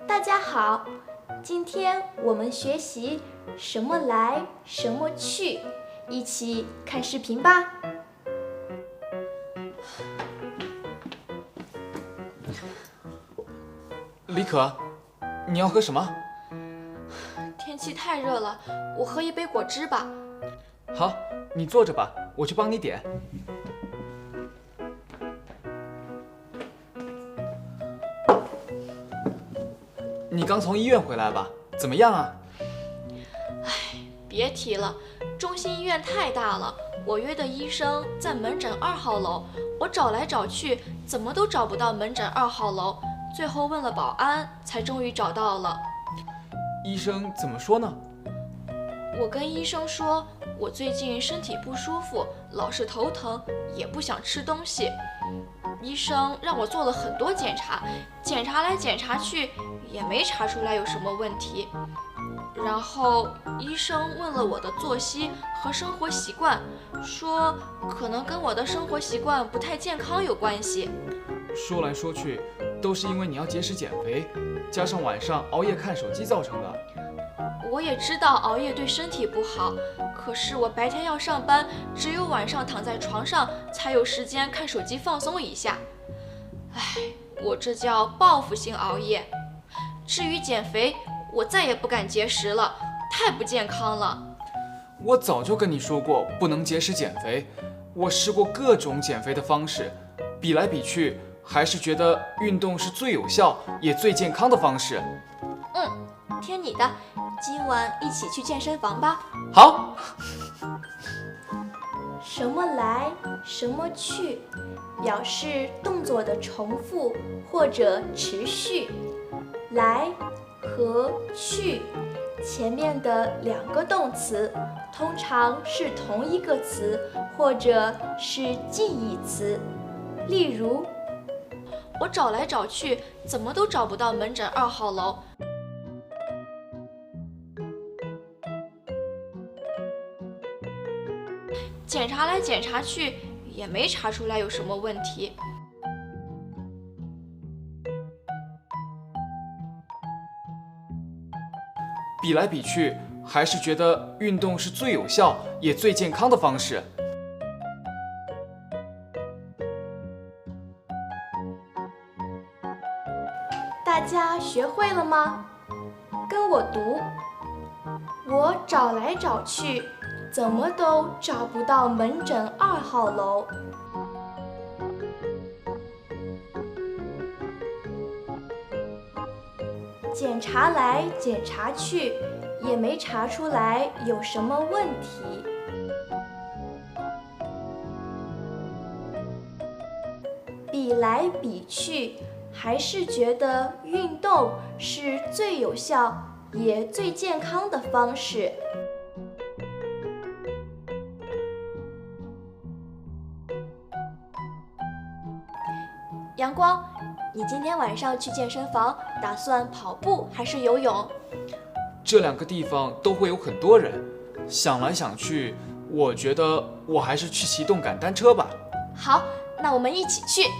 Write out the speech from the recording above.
大家好，今天我们学习什么来，什么去，一起看视频吧。李可，你要喝什么？天气太热了，我喝一杯果汁吧。好，你坐着吧，我去帮你点。你刚从医院回来吧？怎么样啊？别提了，中心医院太大了，我约的医生在门诊2号楼，我找来找去，怎么都找不到门诊2号楼，最后问了保安，才终于找到了。医生怎么说呢？我跟医生说，我最近身体不舒服，老是头疼，也不想吃东西。医生让我做了很多检查，检查来检查去，也没查出来有什么问题。然后医生问了我的作息和生活习惯，说可能跟我的生活习惯不太健康有关系。说来说去，都是因为你要节食减肥，加上晚上熬夜看手机造成的。我也知道熬夜对身体不好，可是我白天要上班，只有晚上躺在床上才有时间看手机放松一下。我这叫报复性熬夜。至于减肥，我再也不敢节食了，太不健康了。我早就跟你说过，不能节食减肥。我试过各种减肥的方式，比来比去，还是觉得运动是最有效也最健康的方式。听你的，今晚一起去健身房吧。好。什么来，什么去，表示动作的重复或者持续。来和去前面的2个动词通常是同一个词或者是近义词。例如，我找来找去，怎么都找不到门诊2号楼。检查来检查去，也没查出来有什么问题。比来比去，还是觉得运动是最有效也最健康的方式。大家学会了吗？跟我读，我找来找去，怎么都找不到门诊2号楼。检查来检查去，也没查出来有什么问题。比来比去，还是觉得运动是最有效也最健康的方式。阳光，你今天晚上去健身房，打算跑步还是游泳？这2个地方都会有很多人，想来想去，我觉得我还是去骑动感单车吧。好，那我们一起去。